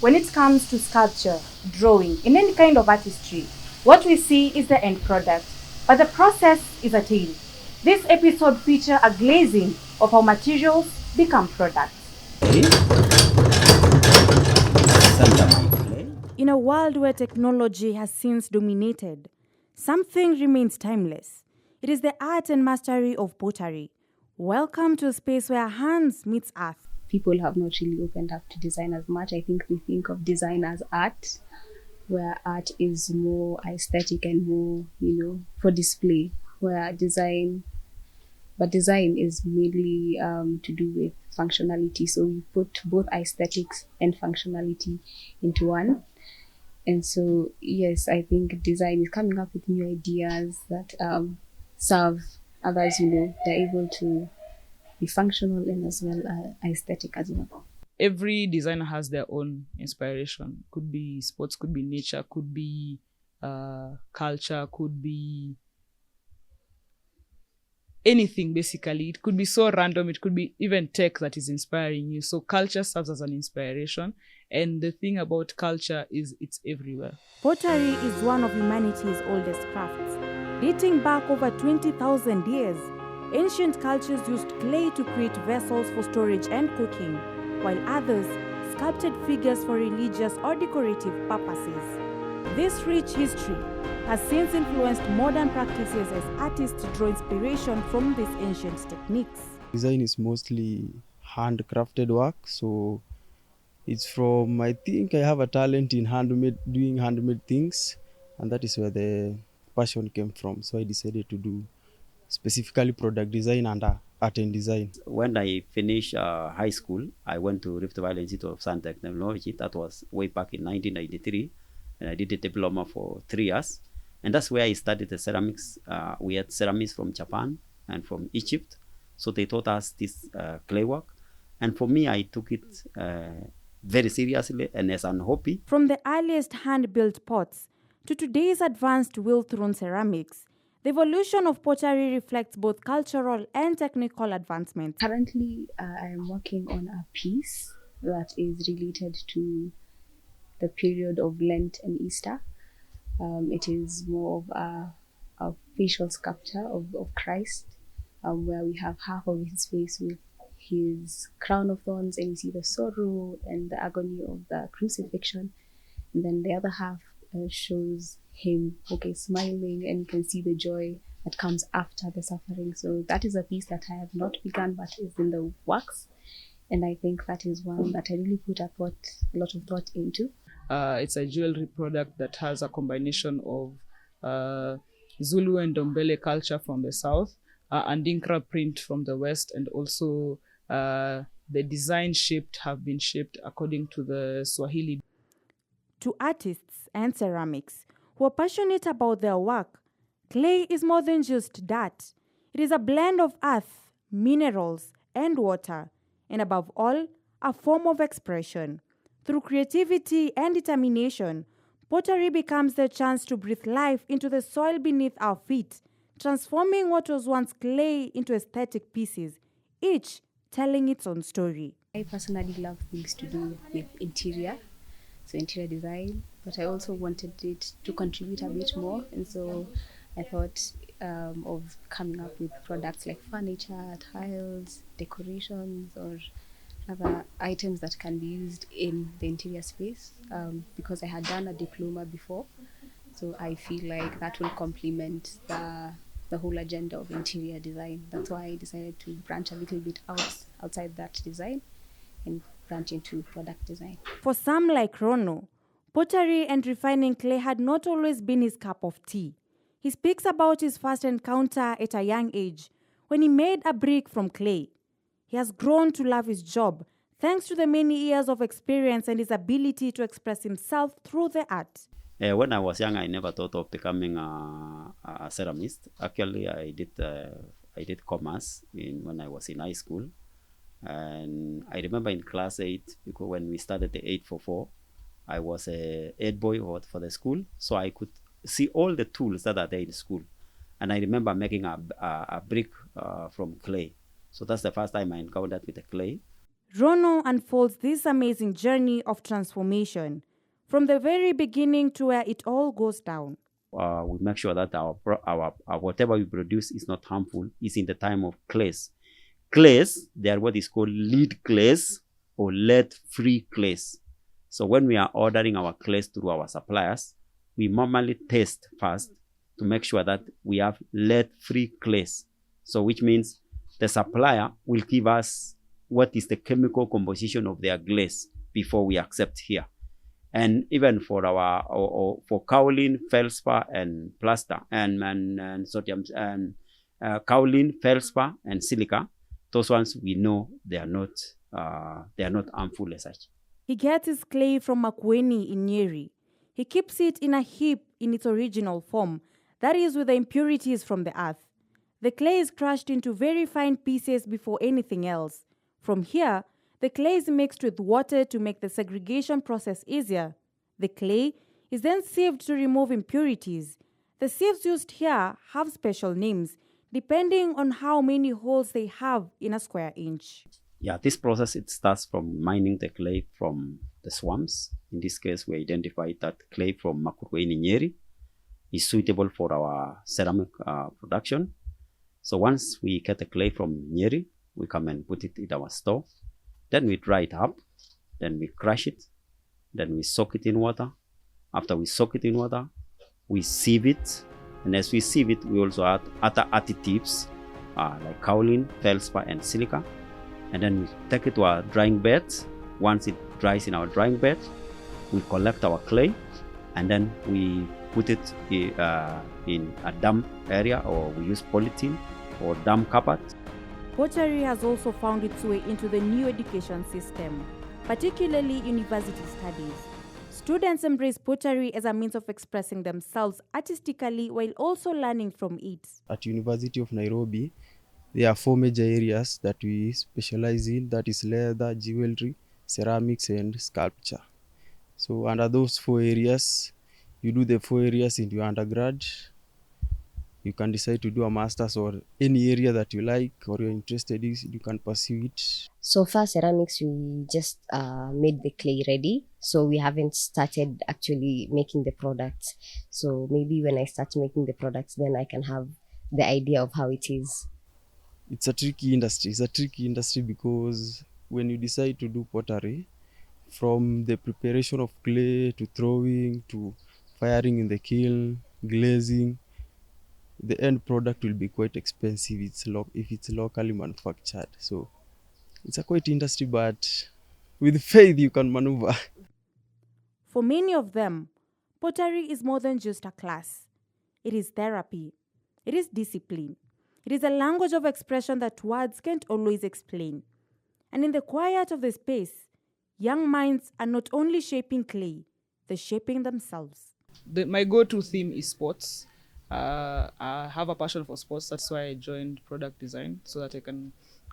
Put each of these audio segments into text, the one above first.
When it comes to sculpture, drawing, in any kind of artistry, what we see is the end product, but the process is a tale. This episode features a glazing of how materials become products. In a world where technology has since dominated, something remains timeless. It is the art and mastery of pottery. Welcome to a space where hands meets earth. People have not really opened up to design as much. I think they think of design as art, where art is more aesthetic and more, for display, but design is mainly to do with functionality. So we put both aesthetics and functionality into one. And so, yes, I think design is coming up with new ideas that serve others, they're able to be functional and as well aesthetic as well. Every designer has their own inspiration. Could be sports, could be nature, could be culture, could be anything basically. It could be so random, it could be even tech that is inspiring you. So culture serves as an inspiration, and the thing about culture is it's everywhere. Pottery is one of humanity's oldest crafts. Dating back over 20,000 years, ancient cultures used clay to create vessels for storage and cooking, while others sculpted figures for religious or decorative purposes. This rich history has since influenced modern practices as artists draw inspiration from these ancient techniques. Design is mostly handcrafted work, so it's from, I think I have a talent in doing handmade things, and that is where the passion came from. So I decided to do specifically product design and art and design. When I finished high school, I went to Rift Valley Institute of Science and Technology. That was way back in 1993, and I did a diploma for 3 years. And that's where I studied the ceramics. We had ceramics from Japan and from Egypt. So they taught us this clay work. And for me, I took it very seriously and as an hobby. From the earliest hand-built pots to today's advanced wheel-thrown ceramics, the evolution of pottery reflects both cultural and technical advancements. Currently, I am working on a piece that is related to the period of Lent and Easter. It is more of a facial sculpture of Christ, where we have half of his face with his crown of thorns, and you see the sorrow and the agony of the crucifixion. And then the other half shows him, smiling, and you can see the joy that comes after the suffering. So that is a piece that I have not begun, but is in the works. And I think that is one that I really put a lot of thought into. It's a jewelry product that has a combination of Zulu and Dombele culture from the south, and Dinkra print from the west, and also the design have been shaped according to the Swahili. To artists and ceramics who are passionate about their work, clay is more than just dirt. It is a blend of earth, minerals, and water, and above all, a form of expression. Through creativity and determination, pottery becomes the chance to breathe life into the soil beneath our feet, transforming what was once clay into aesthetic pieces, each telling its own story. I personally love things to do with interior, so interior design, but I also wanted it to contribute a bit more, and so I thought of coming up with products like furniture, tiles, decorations, or other items that can be used in the interior space, because I had done a diploma before, so I feel like that will complement the whole agenda of interior design. That's why I decided to branch a little bit outside that design and branch into product design. For some like Rono, pottery and refining clay had not always been his cup of tea. He speaks about his first encounter at a young age when he made a brick from clay. He has grown to love his job thanks to the many years of experience and his ability to express himself through the art. When I was young, I never thought of becoming a ceramist. Actually, I did commerce when I was in high school. And I remember in class 8, because when we started the 844, I was a head boy for the school. So I could see all the tools that are there in school. And I remember making a brick from clay. So that's the first time I encountered with the clay. Rono unfolds this amazing journey of transformation from the very beginning to where it all goes down. We make sure that our whatever we produce is not harmful. Is in the time of clays. Clays, they are what is called lead clays or lead-free clays. So when we are ordering our clays through our suppliers, we normally test first to make sure that we have lead-free clays. So which means the supplier will give us what is the chemical composition of their glaze before we accept here. And even for our for kaolin, feldspar, and plaster, and sodium, and kaolin, feldspar, and silica, those ones we know they are not harmful as such. He gets his clay from Makueni in Nyeri. He keeps it in a heap in its original form, that is, with the impurities from the earth. The clay is crushed into very fine pieces before anything else. From here, the clay is mixed with water to make the segregation process easier. The clay is then sieved to remove impurities. The sieves used here have special names, depending on how many holes they have in a square inch. Yeah, this process, it starts from mining the clay from the swamps. In this case, we identified that clay from Makueni Nyeri is suitable for our ceramic production. So once we get the clay from Nyeri, we come and put it in our store. Then we dry it up. Then we crush it. Then we soak it in water. After we soak it in water, we sieve it. And as we sieve it, we also add other additives like kaolin, feldspar, and silica. And then we take it to our drying beds. Once it dries in our drying bed, we collect our clay, and then we put it in a damp area, or we use polythene or damp cupboard. Pottery has also found its way into the new education system, particularly university studies. Students embrace pottery as a means of expressing themselves artistically while also learning from it. At University of Nairobi, there are 4 major areas that we specialize in, that is leather, jewelry, ceramics, and sculpture. So under those 4 areas, you do the 4 areas in your undergrad. You can decide to do a master's or any area that you like or you're interested in, you can pursue it. So far, ceramics, we just made the clay ready. So we haven't started actually making the products. So maybe when I start making the products, then I can have the idea of how it is. It's a tricky industry. It's a tricky industry because when you decide to do pottery, from the preparation of clay to throwing to firing in the kiln, glazing, the end product will be quite expensive if it's locally manufactured. So it's a quite industry, but with faith you can maneuver. For many of them, pottery is more than just a class. It is therapy. It is discipline. It is a language of expression that words can't always explain. And in the quiet of the space, young minds are not only shaping clay, they're shaping themselves. My go-to theme is sports. I have a passion for sports. That's why I joined product design, so that I can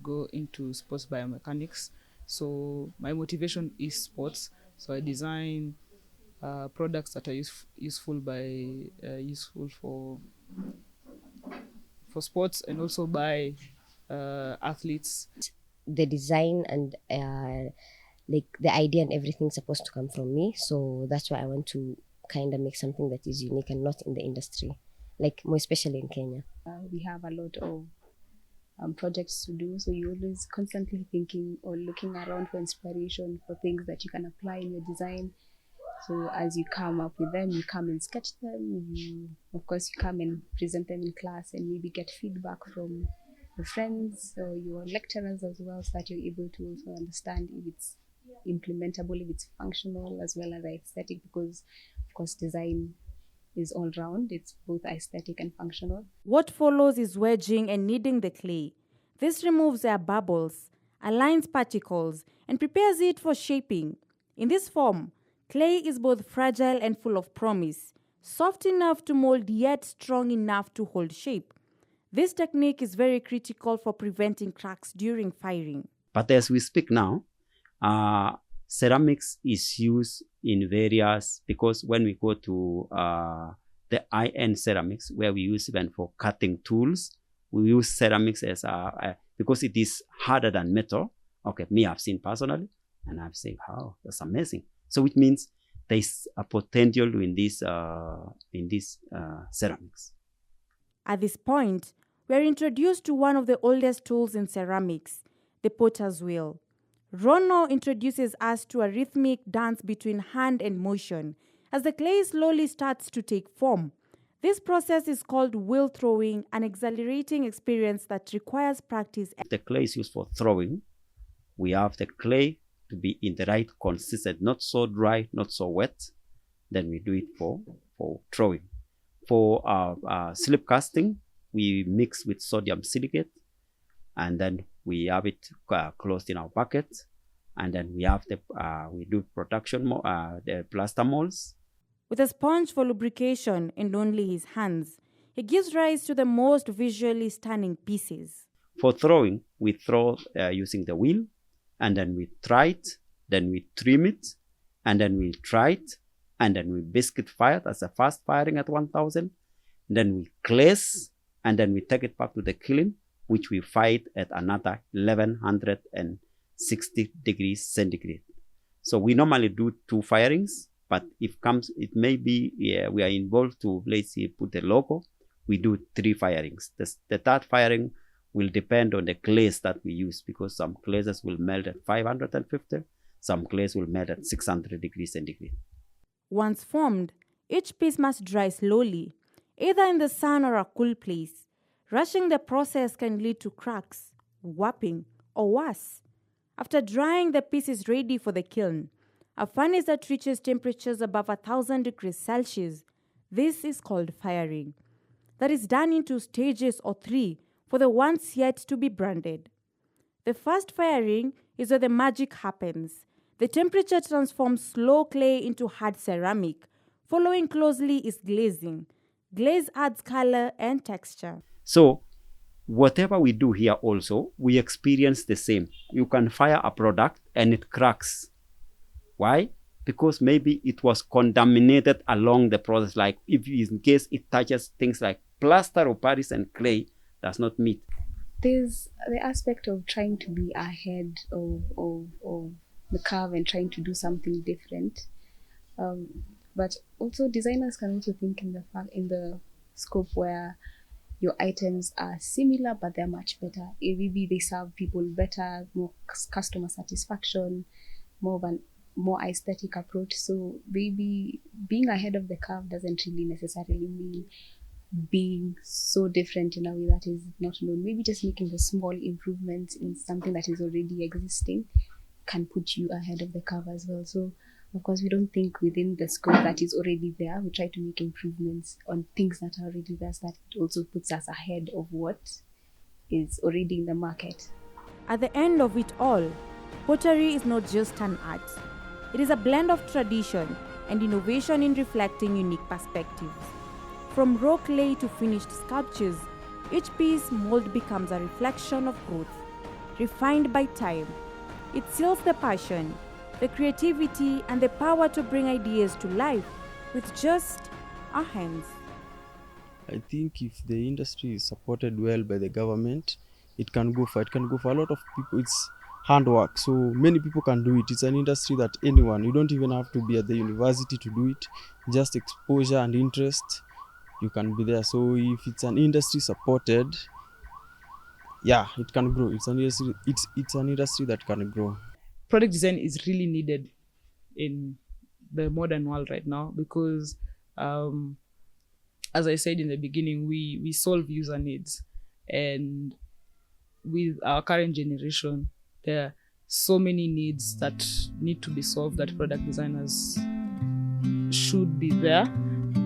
go into sports biomechanics. So my motivation is sports. So I design products that are useful for sports and also by athletes. The design and like the idea and everything's supposed to come from me. So that's why I want to kind of make something that is unique and not in the industry, like more especially in Kenya. We have a lot of projects to do, so you're always constantly thinking or looking around for inspiration for things that you can apply in your design. So as you come up with them, you come and sketch them. Of course, you come and present them in class and maybe get feedback from your friends or your lecturers as well, so that you're able to also understand if it's implementable, if it's functional, as well as aesthetic, because of course design is all round. It's both aesthetic and functional. What follows is wedging and kneading the clay. This removes air bubbles, aligns particles, and prepares it for shaping. In this form, clay is both fragile and full of promise, soft enough to mold yet strong enough to hold shape. This technique is very critical for preventing cracks during firing. But as we speak now, ceramics is used in various, because when we go to the high-end ceramics, where we use even for cutting tools, we use ceramics as because it is harder than metal, Okay, me, I've seen personally, and I've said, wow, that's amazing. So it means there's a potential in this ceramics. At this point, we are introduced to one of the oldest tools in ceramics, the potter's wheel. Rono introduces us to a rhythmic dance between hand and motion as the clay slowly starts to take form. This process is called wheel throwing, an exhilarating experience that requires practice. The clay is used for throwing. We have the clay to be in the right consistency, not so dry, not so wet. Then we do it for throwing. For slip casting, we mix with sodium silicate, and then we have it closed in our bucket, and then we have we do production the plaster molds. With a sponge for lubrication and only his hands, he gives rise to the most visually stunning pieces. For throwing, we throw using the wheel, and then we try it, then we trim it, and then we try it, and then we biscuit fire as a fast firing at 1000, then we glaze, and then we take it back to the kiln, which we fire at another 1160 degrees centigrade. So we normally do 2 firings, but if it may be we are involved to, let's say, put the logo, we do 3 firings. The third firing will depend on the glaze that we use, because some glazes will melt at 550, some glaze will melt at 600 degrees centigrade. Once formed, each piece must dry slowly, either in the sun or a cool place. Rushing the process can lead to cracks, warping, or worse. After drying, the piece is ready for the kiln, a furnace that reaches temperatures above 1000 degrees Celsius. This is called firing. That is done into stages or 3 for the ones yet to be branded. The first firing is where the magic happens. The temperature transforms slow clay into hard ceramic. Following closely is glazing. Glaze adds color and texture. So whatever we do here also, we experience the same. You can fire a product and it cracks. Why? Because maybe it was contaminated along the process. Like if in case it touches things like plaster or Paris and clay, does not meet. There's the aspect of trying to be ahead of the curve and trying to do something different. But also designers can also think in the scope where your items are similar but they're much better. Maybe they serve people better, more customer satisfaction, more aesthetic approach. So maybe being ahead of the curve doesn't really necessarily mean being so different in a way that is not known. Maybe just making the small improvements in something that is already existing can put you ahead of the curve as well. So of course we don't think within the scope that is already there. We try to make improvements on things that are already there, so that it also puts us ahead of what is already in the market. At the end of it all, pottery is not just an art. It is a blend of tradition and innovation in reflecting unique perspectives. From raw clay to finished sculptures, each piece mold becomes a reflection of growth, refined by time. It seals the passion, the creativity, and the power to bring ideas to life with just our hands. I think if the industry is supported well by the government, it can go far. It can go for a lot of people. It's handwork, so many people can do it. It's an industry that anyone, you don't even have to be at the university to do it. Just exposure and interest, you can be there. So if it's an industry supported, yeah, it can grow. It's an industry that can grow. Product design is really needed in the modern world right now, because as I said in the beginning, we solve user needs, and with our current generation, there are so many needs that need to be solved that product designers should be there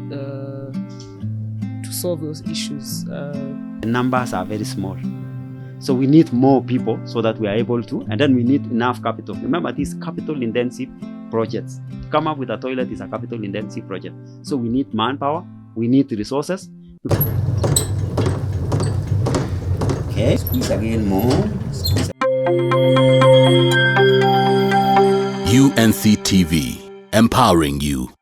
to solve those issues. The numbers are very small, so we need more people so that we are able to, and then we need enough capital. Remember, these capital intensive projects, to come up with a toilet is a capital intensive project, so we need manpower, we need resources. Okay, squeeze again more. UNC TV, empowering you.